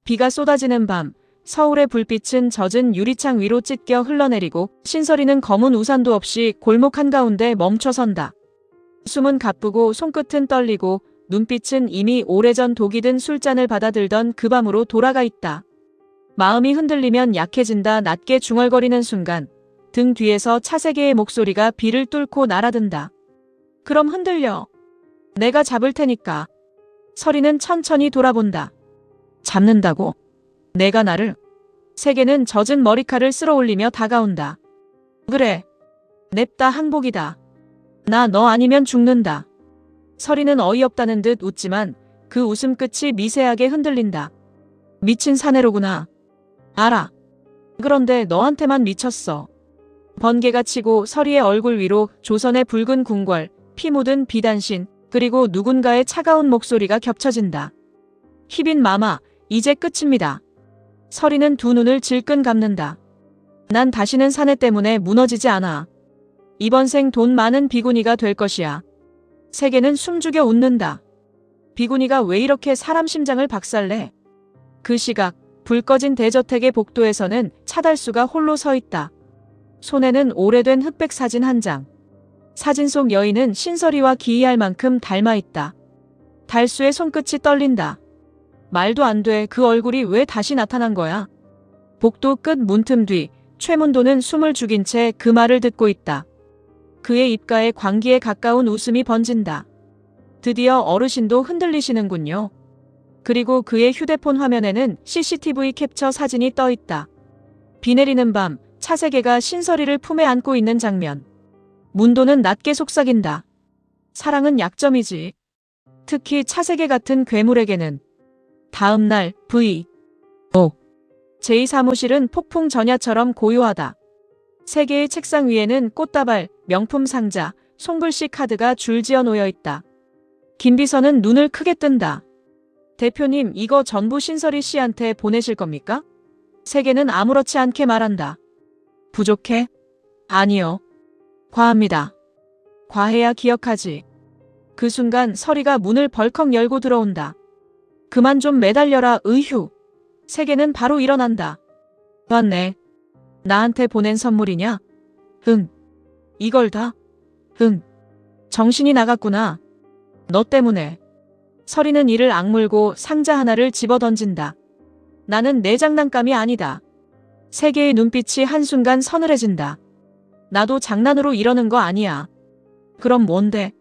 비가 쏟아지는 밤, 서울의 불빛은 젖은 유리창 위로 찢겨 흘러내리고 신설이는 검은 우산도 없이 골목 한가운데 멈춰선다. 숨은 가쁘고 손끝은 떨리고 눈빛은 이미 오래전 독이 든 술잔을 받아들던 그 밤으로 돌아가 있다. 마음이 흔들리면 약해진다. 낮게 중얼거리는 순간 등 뒤에서 차세계의 목소리가 비를 뚫고 날아든다. 그럼 흔들려. 내가 잡을 테니까. 설이는 천천히 돌아본다. 잡는다고? 내가 나를? 세계는 젖은 머리칼을 쓸어올리며 다가온다. 그래. 냅다 항복이다. 나 너 아니면 죽는다. 설이는 어이없다는 듯 웃지만 그 웃음 끝이 미세하게 흔들린다. 미친 사내로구나. 알아. 그런데 너한테만 미쳤어. 번개가 치고 설이의 얼굴 위로 조선의 붉은 궁궐, 피 묻은 비단신, 그리고 누군가의 차가운 목소리가 겹쳐진다. 희빈 마마, 이제 끝입니다. 설이는 두 눈을 질끈 감는다. 난 다시는 사내 때문에 무너지지 않아. 이번 생 돈 많은 비구니가 될 것이야. 세계는 숨죽여 웃는다. 비구니가 왜 이렇게 사람 심장을 박살내? 그 시각 불 꺼진 대저택의 복도에서는 차달수가 홀로 서 있다. 손에는 오래된 흑백 사진 한 장. 사진 속 여인은 신설이와 기이할 만큼 닮아 있다. 달수의 손끝이 떨린다. 말도 안 돼. 그 얼굴이 왜 다시 나타난 거야? 복도 끝 문틈 뒤 최문도는 숨을 죽인 채 그 말을 듣고 있다. 그의 입가에 광기에 가까운 웃음이 번진다. 드디어 어르신도 흔들리시는군요. 그리고 그의 휴대폰 화면에는 CCTV 캡처 사진이 떠 있다. 비 내리는 밤 차세계가 신설이를 품에 안고 있는 장면. 문도는 낮게 속삭인다. 사랑은 약점이지. 특히 차세계 같은 괴물에게는. 다음 날 V. O. 제2 사무실은 폭풍 전야처럼 고요하다. 세계의 책상 위에는 꽃다발, 명품 상자, 손글씨 카드가 줄지어 놓여 있다. 김비서는 눈을 크게 뜬다. 대표님, 이거 전부 신설이 씨한테 보내실 겁니까? 세계는 아무렇지 않게 말한다. 부족해? 아니요. 과합니다. 과해야 기억하지. 그 순간 설이가 문을 벌컥 열고 들어온다. 그만 좀 매달려라. 의휴. 세계는 바로 일어난다. 왔네. 나한테 보낸 선물이냐? 응. 이걸 다? 응. 정신이 나갔구나. 너 때문에. 설이는 이를 악물고 상자 하나를 집어던진다. 나는 내 장난감이 아니다. 세계의 눈빛이 한순간 서늘해진다. 나도 장난으로 이러는 거 아니야. 그럼 뭔데?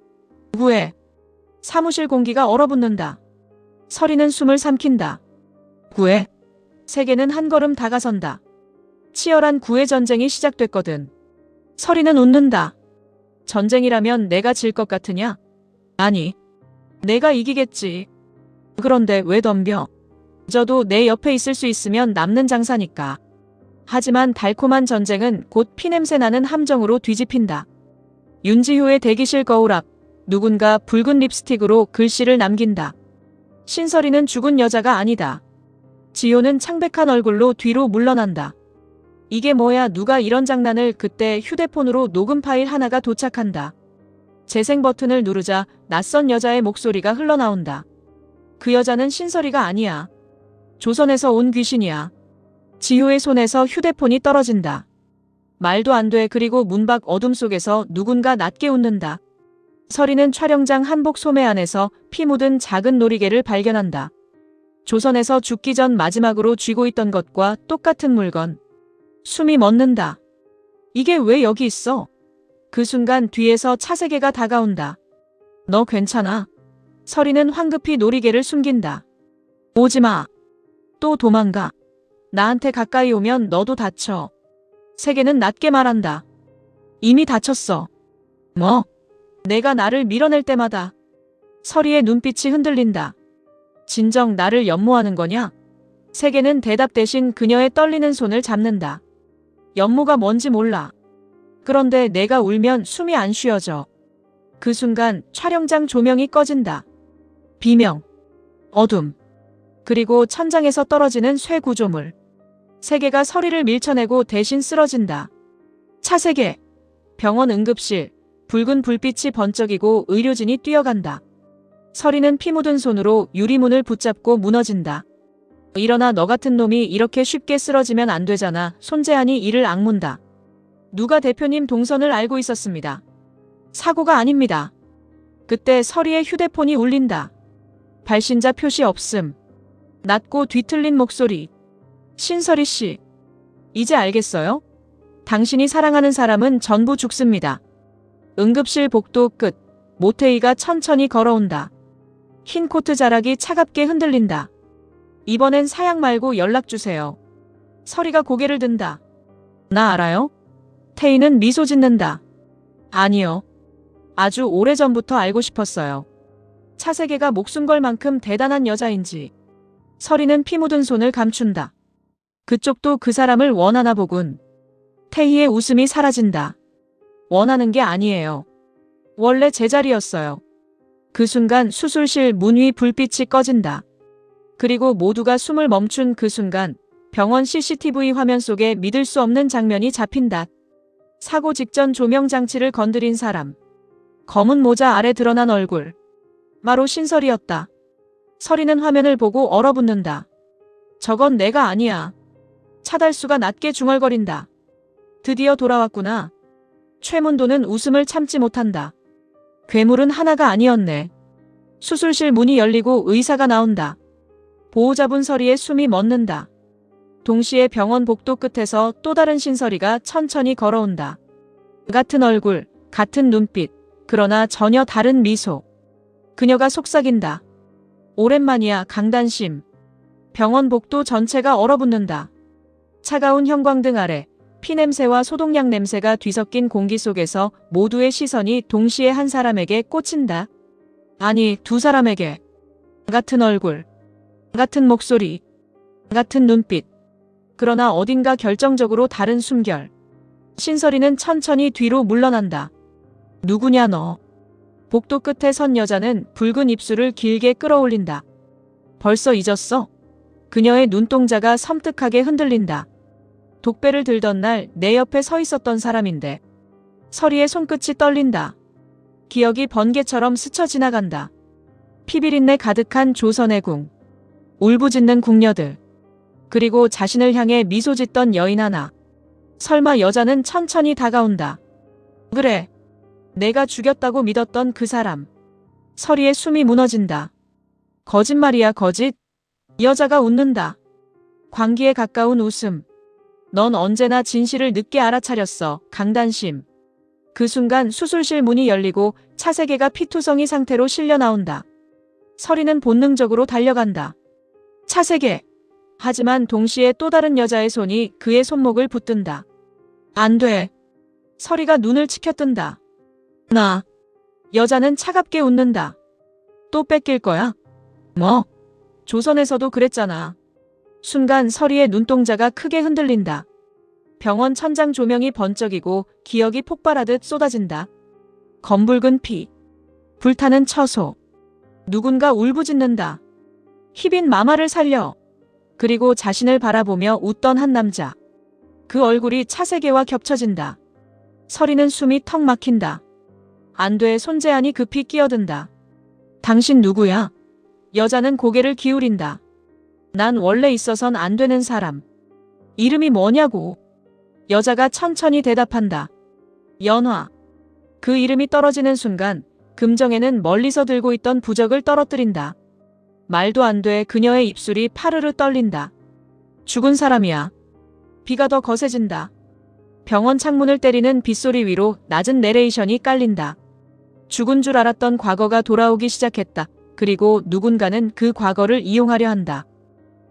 후회. 사무실 공기가 얼어붙는다. 설이는 숨을 삼킨다. 구해. 세계는 한 걸음 다가선다. 치열한 구애 전쟁이 시작됐거든. 설이는 웃는다. 전쟁이라면 내가 질 것 같으냐? 아니. 내가 이기겠지. 그런데 왜 덤벼? 저도 내 옆에 있을 수 있으면 남는 장사니까. 하지만 달콤한 전쟁은 곧 피냄새 나는 함정으로 뒤집힌다. 윤지효의 대기실 거울 앞, 누군가 붉은 립스틱으로 글씨를 남긴다. 신설이는 죽은 여자가 아니다. 지효는 창백한 얼굴로 뒤로 물러난다. 이게 뭐야? 누가 이런 장난을? 그때 휴대폰으로 녹음 파일 하나가 도착한다. 재생 버튼을 누르자 낯선 여자의 목소리가 흘러나온다. 그 여자는 신설이가 아니야. 조선에서 온 귀신이야. 지효의 손에서 휴대폰이 떨어진다. 말도 안 돼. 그리고 문 밖 어둠 속에서 누군가 낮게 웃는다. 설이는 촬영장 한복 소매 안에서 피 묻은 작은 놀이개를 발견한다. 조선에서 죽기 전 마지막으로 쥐고 있던 것과 똑같은 물건. 숨이 멎는다. 이게 왜 여기 있어? 그 순간 뒤에서 차세계가 다가온다. 너 괜찮아? 설이는 황급히 놀이개를 숨긴다. 오지마. 또 도망가. 나한테 가까이 오면 너도 다쳐. 세계는 낮게 말한다. 이미 다쳤어. 뭐? 내가 나를 밀어낼 때마다. 설이의 눈빛이 흔들린다. 진정 나를 연모하는 거냐? 세계는 대답 대신 그녀의 떨리는 손을 잡는다. 연모가 뭔지 몰라. 그런데 내가 울면 숨이 안 쉬어져. 그 순간 촬영장 조명이 꺼진다. 비명, 어둠, 그리고 천장에서 떨어지는 쇠 구조물. 세계가 설이를 밀쳐내고 대신 쓰러진다. 차세계. 병원 응급실. 붉은 불빛이 번쩍이고 의료진이 뛰어간다. 설이는 피 묻은 손으로 유리문을 붙잡고 무너진다. 일어나 너 같은 놈이 이렇게 쉽게 쓰러지면 안 되잖아. 손재한이 이를 악문다. 누가 대표님 동선을 알고 있었습니다. 사고가 아닙니다. 그때 서리의 휴대폰이 울린다. 발신자 표시 없음. 낮고 뒤틀린 목소리. 신서리 씨. 이제 알겠어요? 당신이 사랑하는 사람은 전부 죽습니다. 응급실 복도 끝. 모태이가 천천히 걸어온다. 흰 코트 자락이 차갑게 흔들린다. 이번엔 사양 말고 연락주세요. 서리가 고개를 든다. 나 알아요? 태희는 미소 짓는다. 아니요. 아주 오래전부터 알고 싶었어요. 차세계가 목숨 걸 만큼 대단한 여자인지. 서리는 피 묻은 손을 감춘다. 그쪽도 그 사람을 원하나 보군. 태희의 웃음이 사라진다. 원하는 게 아니에요. 원래 제자리였어요. 그 순간 수술실 문 위 불빛이 꺼진다. 그리고 모두가 숨을 멈춘 그 순간 병원 CCTV 화면 속에 믿을 수 없는 장면이 잡힌다. 사고 직전 조명 장치를 건드린 사람. 검은 모자 아래 드러난 얼굴. 바로 신설이었다. 서리는 화면을 보고 얼어붙는다. 저건 내가 아니야. 차달수가 낮게 중얼거린다. 드디어 돌아왔구나. 최문도는 웃음을 참지 못한다. 괴물은 하나가 아니었네. 수술실 문이 열리고 의사가 나온다. 보호자분 서리의 숨이 멎는다. 동시에 병원 복도 끝에서 또 다른 신설이가 천천히 걸어온다. 같은 얼굴, 같은 눈빛, 그러나 전혀 다른 미소. 그녀가 속삭인다. 오랜만이야, 강단심. 병원 복도 전체가 얼어붙는다. 차가운 형광등 아래 피냄새와 소독약 냄새가 뒤섞인 공기 속에서 모두의 시선이 동시에 한 사람에게 꽂힌다. 아니, 두 사람에게. 같은 얼굴, 같은 목소리, 같은 눈빛. 그러나 어딘가 결정적으로 다른 숨결. 신설이는 천천히 뒤로 물러난다. 누구냐 너. 복도 끝에 선 여자는 붉은 입술을 길게 끌어올린다. 벌써 잊었어? 그녀의 눈동자가 섬뜩하게 흔들린다. 독배를 들던 날 내 옆에 서 있었던 사람인데. 서리의 손끝이 떨린다. 기억이 번개처럼 스쳐 지나간다. 피비린내 가득한 조선의 궁. 울부짖는 궁녀들. 그리고 자신을 향해 미소 짓던 여인 하나. 설마 여자는 천천히 다가온다. 그래. 내가 죽였다고 믿었던 그 사람. 서리의 숨이 무너진다. 거짓말이야 거짓. 여자가 웃는다. 광기에 가까운 웃음. 넌 언제나 진실을 늦게 알아차렸어, 강단심. 그 순간 수술실 문이 열리고 차세계가 피투성이 상태로 실려 나온다. 서리는 본능적으로 달려간다. 차세계. 하지만 동시에 또 다른 여자의 손이 그의 손목을 붙든다. 안 돼. 서리가 눈을 치켜뜬다. 나. 여자는 차갑게 웃는다. 또 뺏길 거야? 뭐? 조선에서도 그랬잖아. 순간 서리의 눈동자가 크게 흔들린다. 병원 천장 조명이 번쩍이고 기억이 폭발하듯 쏟아진다. 검붉은 피. 불타는 처소. 누군가 울부짖는다. 희빈 마마를 살려. 그리고 자신을 바라보며 웃던 한 남자. 그 얼굴이 차세계와 겹쳐진다. 서리는 숨이 턱 막힌다. 안 돼. 손재한이 급히 끼어든다. 당신 누구야? 여자는 고개를 기울인다. 난 원래 있어선 안 되는 사람. 이름이 뭐냐고. 여자가 천천히 대답한다. 연화. 그 이름이 떨어지는 순간 금정에는 멀리서 들고 있던 부적을 떨어뜨린다. 말도 안 돼. 그녀의 입술이 파르르 떨린다. 죽은 사람이야. 비가 더 거세진다. 병원 창문을 때리는 빗소리 위로 낮은 내레이션이 깔린다. 죽은 줄 알았던 과거가 돌아오기 시작했다. 그리고 누군가는 그 과거를 이용하려 한다.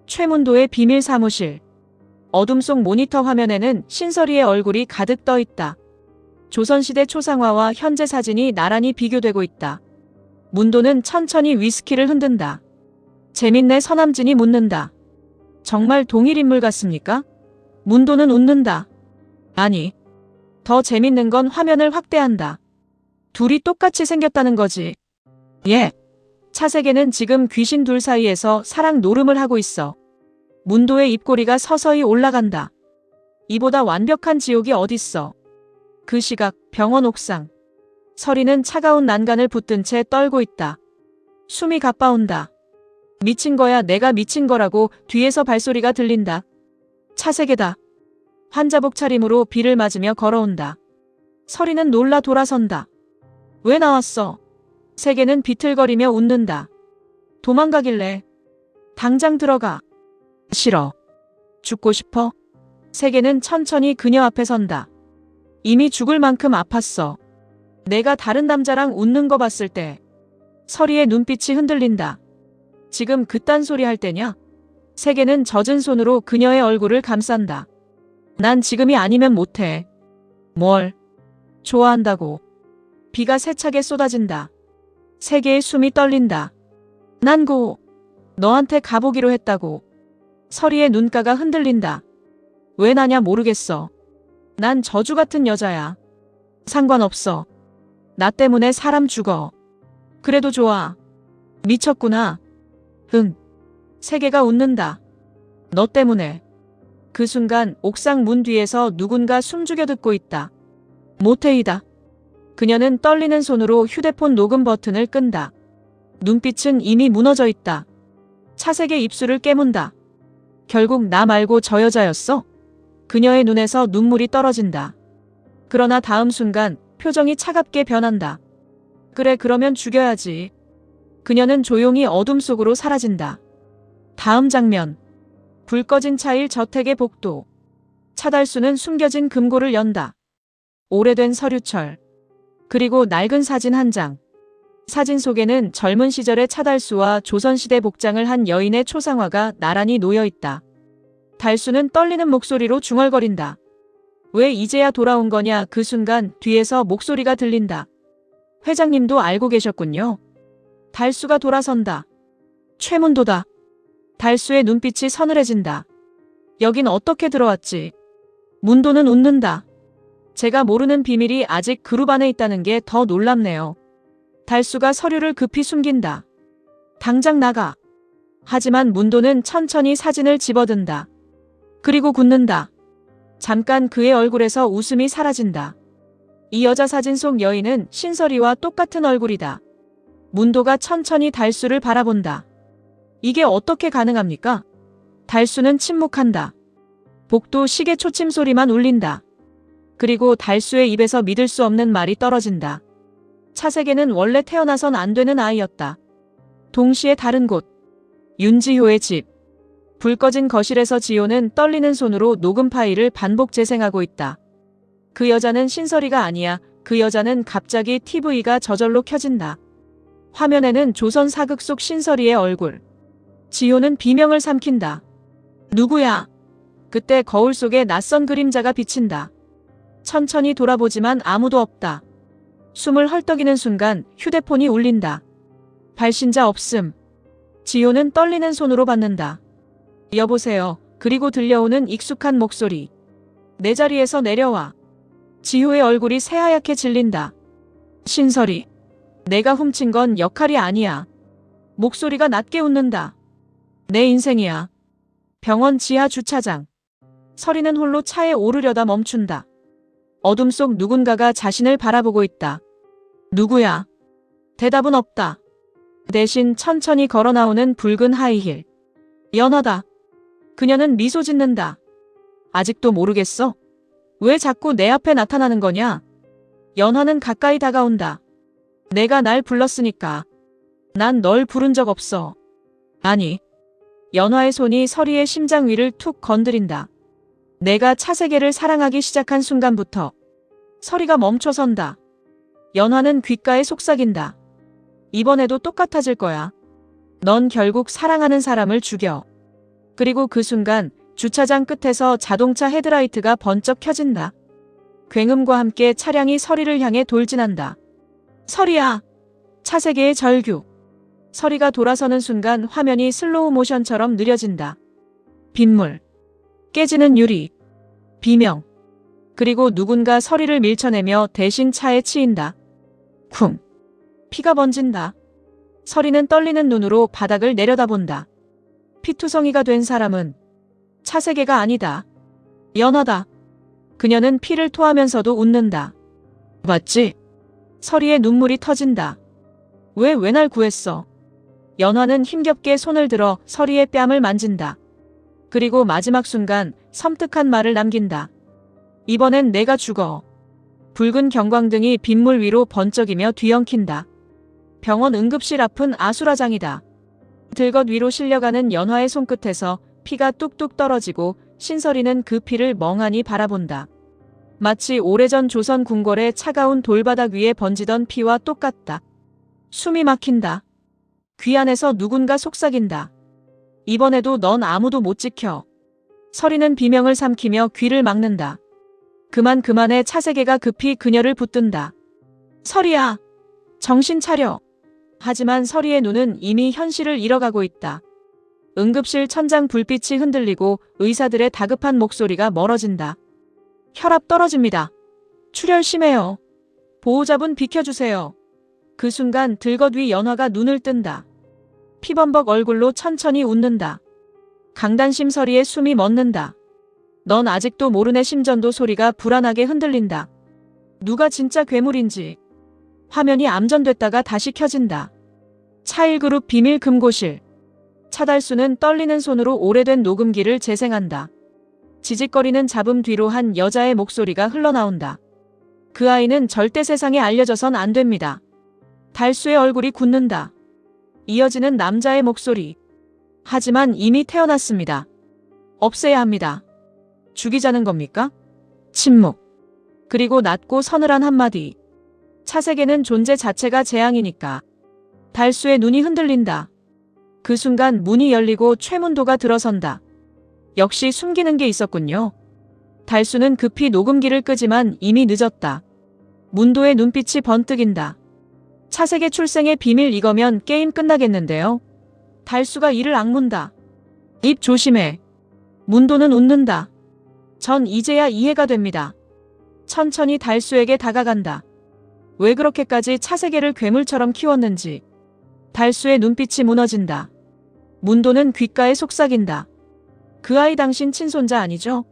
최문도의 비밀 사무실. 어둠 속 모니터 화면에는 신설이의 얼굴이 가득 떠 있다. 조선시대 초상화와 현재 사진이 나란히 비교되고 있다. 문도는 천천히 위스키를 흔든다. 재밌네. 서남진이 묻는다. 정말 동일 인물 같습니까? 문도는 웃는다. 아니. 더 재밌는 건 화면을 확대한다. 둘이 똑같이 생겼다는 거지. 예. 차세계는 지금 귀신 둘 사이에서 사랑 노름을 하고 있어. 문도의 입꼬리가 서서히 올라간다. 이보다 완벽한 지옥이 어딨어. 그 시각 병원 옥상. 서리는 차가운 난간을 붙든 채 떨고 있다. 숨이 가빠온다. 미친 거야, 내가 미친 거라고. 뒤에서 발소리가 들린다. 차세계다. 환자복 차림으로 비를 맞으며 걸어온다. 서리는 놀라 돌아선다. 왜 나왔어? 세계는 비틀거리며 웃는다. 도망가길래. 당장 들어가. 싫어. 죽고 싶어? 세계는 천천히 그녀 앞에 선다. 이미 죽을 만큼 아팠어. 내가 다른 남자랑 웃는 거 봤을 때. 서리의 눈빛이 흔들린다. 지금 그딴 소리 할 때냐? 세계는 젖은 손으로 그녀의 얼굴을 감싼다. 난 지금이 아니면 못해. 뭘? 좋아한다고. 비가 세차게 쏟아진다. 세계의 숨이 떨린다. 난 너한테 가보기로 했다고. 서리의 눈가가 흔들린다. 왜 나냐 모르겠어. 난 저주 같은 여자야. 상관없어. 나 때문에 사람 죽어. 그래도 좋아. 미쳤구나. 응. 세계가 웃는다. 너 때문에. 그 순간 옥상 문 뒤에서 누군가 숨죽여 듣고 있다. 모태이다. 그녀는 떨리는 손으로 휴대폰 녹음 버튼을 끈다. 눈빛은 이미 무너져 있다. 차세계 입술을 깨문다. 결국 나 말고 저 여자였어? 그녀의 눈에서 눈물이 떨어진다. 그러나 다음 순간 표정이 차갑게 변한다. 그래, 그러면 죽여야지. 그녀는 조용히 어둠 속으로 사라진다. 다음 장면. 불 꺼진 차일 저택의 복도. 차달수는 숨겨진 금고를 연다. 오래된 서류철. 그리고 낡은 사진 한 장. 사진 속에는 젊은 시절의 차달수와 조선시대 복장을 한 여인의 초상화가 나란히 놓여 있다. 달수는 떨리는 목소리로 중얼거린다. 왜 이제야 돌아온 거냐? 그 순간 뒤에서 목소리가 들린다. 회장님도 알고 계셨군요. 달수가 돌아선다. 최문도다. 달수의 눈빛이 서늘해진다. 여긴 어떻게 들어왔지? 문도는 웃는다. 제가 모르는 비밀이 아직 그룹 안에 있다는 게 더 놀랍네요. 달수가 서류를 급히 숨긴다. 당장 나가. 하지만 문도는 천천히 사진을 집어든다. 그리고 굳는다. 잠깐 그의 얼굴에서 웃음이 사라진다. 이 여자 사진 속 여인은 신설이와 똑같은 얼굴이다. 문도가 천천히 달수를 바라본다. 이게 어떻게 가능합니까? 달수는 침묵한다. 복도 시계 초침 소리만 울린다. 그리고 달수의 입에서 믿을 수 없는 말이 떨어진다. 차세계는 원래 태어나선 안 되는 아이였다. 동시에 다른 곳. 윤지효의 집. 불 꺼진 거실에서 지효는 떨리는 손으로 녹음 파일을 반복 재생하고 있다. 그 여자는 신설이가 아니야. 그 여자는 갑자기 TV가 저절로 켜진다. 화면에는 조선 사극 속 신설이의 얼굴. 지효는 비명을 삼킨다. 누구야? 그때 거울 속에 낯선 그림자가 비친다. 천천히 돌아보지만 아무도 없다. 숨을 헐떡이는 순간 휴대폰이 울린다. 발신자 없음. 지효는 떨리는 손으로 받는다. 여보세요. 그리고 들려오는 익숙한 목소리. 내 자리에서 내려와. 지효의 얼굴이 새하얗게 질린다. 신설이. 내가 훔친 건 역할이 아니야. 목소리가 낮게 웃는다. 내 인생이야. 병원 지하 주차장. 설이는 홀로 차에 오르려다 멈춘다. 어둠 속 누군가가 자신을 바라보고 있다. 누구야? 대답은 없다. 대신 천천히 걸어 나오는 붉은 하이힐. 연하다. 그녀는 미소 짓는다. 아직도 모르겠어? 왜 자꾸 내 앞에 나타나는 거냐? 연하는 가까이 다가온다. 내가 날 불렀으니까. 난 널 부른 적 없어. 아니. 연하의 손이 설이의 심장 위를 툭 건드린다. 내가 차세계를 사랑하기 시작한 순간부터 설이가 멈춰선다. 연하는 귓가에 속삭인다. 이번에도 똑같아질 거야. 넌 결국 사랑하는 사람을 죽여. 그리고 그 순간 주차장 끝에서 자동차 헤드라이트가 번쩍 켜진다. 굉음과 함께 차량이 설이를 향해 돌진한다. 설이야! 차세계의 절규. 설이가 돌아서는 순간 화면이 슬로우 모션처럼 느려진다. 빗물. 깨지는 유리. 비명. 그리고 누군가 설이를 밀쳐내며 대신 차에 치인다. 쿵. 피가 번진다. 설이는 떨리는 눈으로 바닥을 내려다본다. 피투성이가 된 사람은 차세계가 아니다. 연하다. 그녀는 피를 토하면서도 웃는다. 맞지? 설이의 눈물이 터진다. 왜 날 구했어? 연화는 힘겹게 손을 들어 서리의 뺨을 만진다. 그리고 마지막 순간 섬뜩한 말을 남긴다. 이번엔 내가 죽어. 붉은 경광등이 빗물 위로 번쩍이며 뒤엉킨다. 병원 응급실 앞은 아수라장이다. 들것 위로 실려가는 연화의 손끝에서 피가 뚝뚝 떨어지고 신설이는 그 피를 멍하니 바라본다. 마치 오래전 조선 궁궐의 차가운 돌바닥 위에 번지던 피와 똑같다. 숨이 막힌다. 귀 안에서 누군가 속삭인다. 이번에도 넌 아무도 못 지켜. 설이는 비명을 삼키며 귀를 막는다. 그만해. 차세계가 급히 그녀를 붙든다. 설이야. 정신 차려. 하지만 설이의 눈은 이미 현실을 잃어가고 있다. 응급실 천장 불빛이 흔들리고 의사들의 다급한 목소리가 멀어진다. 혈압 떨어집니다. 출혈 심해요. 보호자분 비켜주세요. 그 순간 들것 위 연화가 눈을 뜬다. 피범벅 얼굴로 천천히 웃는다. 강단심 설이의 숨이 멎는다. 넌 아직도 모르네. 심전도 소리가 불안하게 흔들린다. 누가 진짜 괴물인지. 화면이 암전됐다가 다시 켜진다. 차1그룹 비밀 금고실. 차달수는 떨리는 손으로 오래된 녹음기를 재생한다. 지직거리는 잡음 뒤로 한 여자의 목소리가 흘러나온다. 그 아이는 절대 세상에 알려져선 안 됩니다. 달수의 얼굴이 굳는다. 이어지는 남자의 목소리. 하지만 이미 태어났습니다. 없애야 합니다. 죽이자는 겁니까? 침묵. 그리고 낮고 서늘한 한마디. 차세계는 존재 자체가 재앙이니까. 달수의 눈이 흔들린다. 그 순간 문이 열리고 최문도가 들어선다. 역시 숨기는 게 있었군요. 달수는 급히 녹음기를 끄지만 이미 늦었다. 문도의 눈빛이 번뜩인다. 차세계 출생의 비밀 이거면 게임 끝나겠는데요. 달수가 이를 악문다. 입 조심해. 문도는 웃는다. 전 이제야 이해가 됩니다. 천천히 달수에게 다가간다. 왜 그렇게까지 차세계를 괴물처럼 키웠는지. 달수의 눈빛이 무너진다. 문도는 귓가에 속삭인다. 그 아이 당신 친손자 아니죠?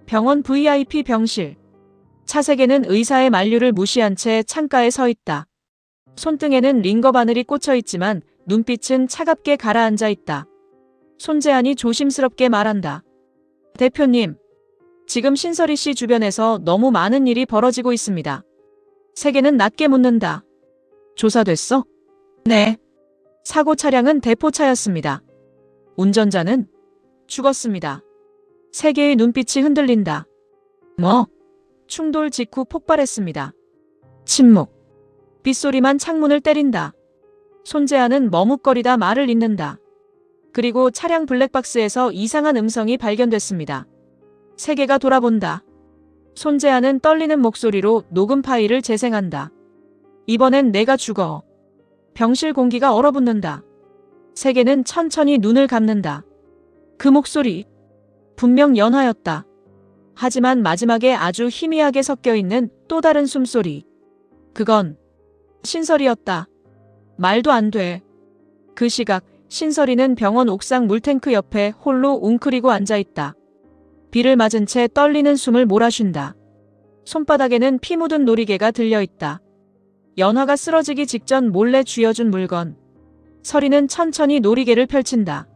병원 VIP 병실. 차세계는 의사의 만류를 무시한 채 창가에 서 있다. 손등에는 링거 바늘이 꽂혀 있지만 눈빛은 차갑게 가라앉아 있다. 손재한이 조심스럽게 말한다. 대표님, 지금 신설이 씨 주변에서 너무 많은 일이 벌어지고 있습니다. 세계는 낮게 묻는다. 조사됐어? 네. 사고 차량은 대포차였습니다. 운전자는 죽었습니다. 세계의 눈빛이 흔들린다. 뭐? 충돌 직후 폭발했습니다. 침묵. 빗소리만 창문을 때린다. 손재한은 머뭇거리다 말을 잇는다. 그리고 차량 블랙박스에서 이상한 음성이 발견됐습니다. 세계가 돌아본다. 손재한은 떨리는 목소리로 녹음 파일을 재생한다. 이번엔 내가 죽어. 병실 공기가 얼어붙는다. 세계는 천천히 눈을 감는다. 그 목소리. 분명 연화였다. 하지만 마지막에 아주 희미하게 섞여있는 또 다른 숨소리. 그건 신설이었다. 말도 안 돼. 그 시각 신설이는 병원 옥상 물탱크 옆에 홀로 웅크리고 앉아있다. 비를 맞은 채 떨리는 숨을 몰아쉰다. 손바닥에는 피 묻은 놀이개가 들려있다. 연화가 쓰러지기 직전 몰래 쥐어준 물건. 설이는 천천히 놀이개를 펼친다.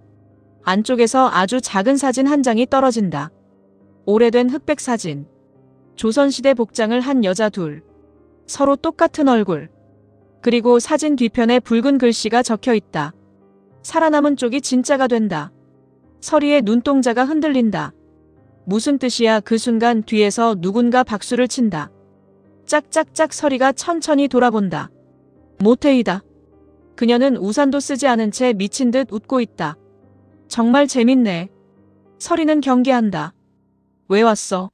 안쪽에서 아주 작은 사진 한 장이 떨어진다. 오래된 흑백 사진. 조선시대 복장을 한 여자 둘. 서로 똑같은 얼굴. 그리고 사진 뒤편에 붉은 글씨가 적혀있다. 살아남은 쪽이 진짜가 된다. 설이의 눈동자가 흔들린다. 무슨 뜻이야? 그 순간 뒤에서 누군가 박수를 친다. 짝짝짝. 설이가 천천히 돌아본다. 모태이다. 그녀는 우산도 쓰지 않은 채 미친 듯 웃고 있다. 정말 재밌네. 설이는 경계한다. 왜 왔어?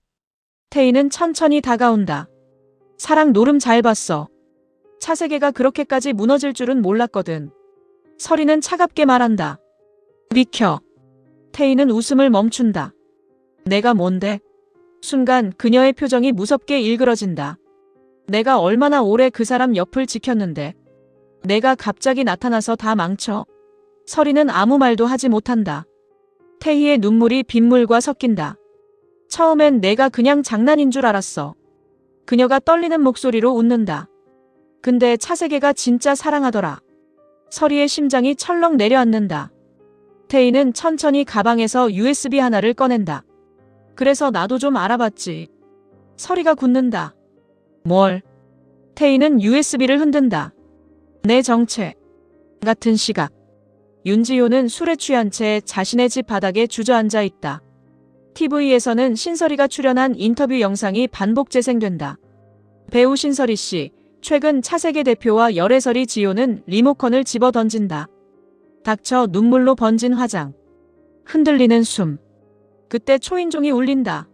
태희는 천천히 다가온다. 사랑 노름 잘 봤어. 차세계가 그렇게까지 무너질 줄은 몰랐거든. 설이는 차갑게 말한다. 비켜. 태희는 웃음을 멈춘다. 내가 뭔데? 순간 그녀의 표정이 무섭게 일그러진다. 내가 얼마나 오래 그 사람 옆을 지켰는데. 내가 갑자기 나타나서 다 망쳐. 설이는 아무 말도 하지 못한다. 태희의 눈물이 빗물과 섞인다. 처음엔 내가 그냥 장난인 줄 알았어. 그녀가 떨리는 목소리로 웃는다. 근데 차세계가 진짜 사랑하더라. 서리의 심장이 철렁 내려앉는다. 태희는 천천히 가방에서 USB 하나를 꺼낸다. 그래서 나도 좀 알아봤지. 서리가 굳는다. 뭘? 태희는 USB를 흔든다. 내 정체. 같은 시각. 윤지효는 술에 취한 채 자신의 집 바닥에 주저앉아 있다. TV에서는 신설이가 출연한 인터뷰 영상이 반복 재생된다. 배우 신설이 씨, 최근 차세계 대표와 열애설이 지효는 리모컨을 집어 던진다. 닥쳐 눈물로 번진 화장. 흔들리는 숨. 그때 초인종이 울린다.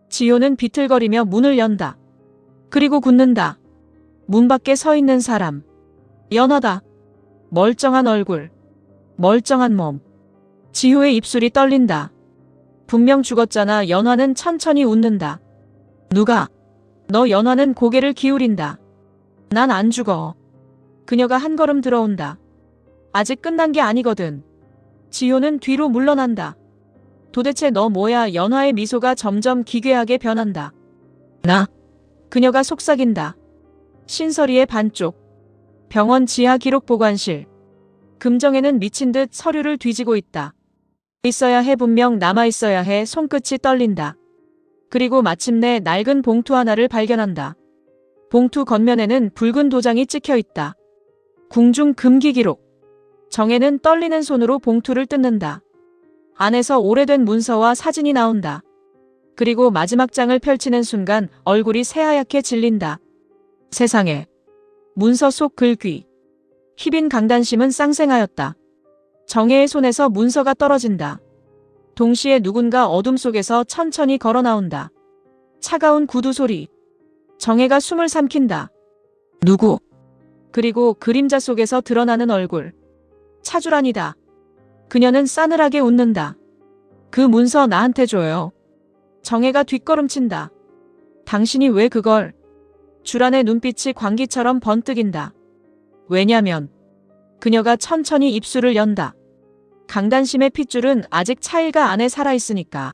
지효는 비틀거리며 문을 연다. 그리고 굳는다. 문 밖에 서 있는 사람. 연하다. 멀쩡한 얼굴. 멀쩡한 몸. 지효의 입술이 떨린다. 분명 죽었잖아. 연화는 천천히 웃는다. 누가? 너. 연화는 고개를 기울인다. 난 안 죽어. 그녀가 한 걸음 들어온다. 아직 끝난 게 아니거든. 지효는 뒤로 물러난다. 도대체 너 뭐야? 연화의 미소가 점점 기괴하게 변한다. 나? 그녀가 속삭인다. 신설이의 반쪽. 병원 지하 기록 보관실. 금정에는 미친 듯 서류를 뒤지고 있다. 있어야 해. 분명 남아있어야 해. 손끝이 떨린다. 그리고 마침내 낡은 봉투 하나를 발견한다. 봉투 겉면에는 붉은 도장이 찍혀 있다. 궁중 금기 기록. 정혜는 떨리는 손으로 봉투를 뜯는다. 안에서 오래된 문서와 사진이 나온다. 그리고 마지막 장을 펼치는 순간 얼굴이 새하얗게 질린다. 세상에. 문서 속 글귀. 희빈 강단심은 쌍생하였다. 정혜의 손에서 문서가 떨어진다. 동시에 누군가 어둠 속에서 천천히 걸어 나온다. 차가운 구두 소리. 정혜가 숨을 삼킨다. 누구? 그리고 그림자 속에서 드러나는 얼굴. 차주란이다. 그녀는 싸늘하게 웃는다. 그 문서 나한테 줘요. 정혜가 뒷걸음친다. 당신이 왜 그걸? 주란의 눈빛이 광기처럼 번뜩인다. 왜냐면 그녀가 천천히 입술을 연다. 강단심의 핏줄은 아직 차일가 안에 살아있으니까.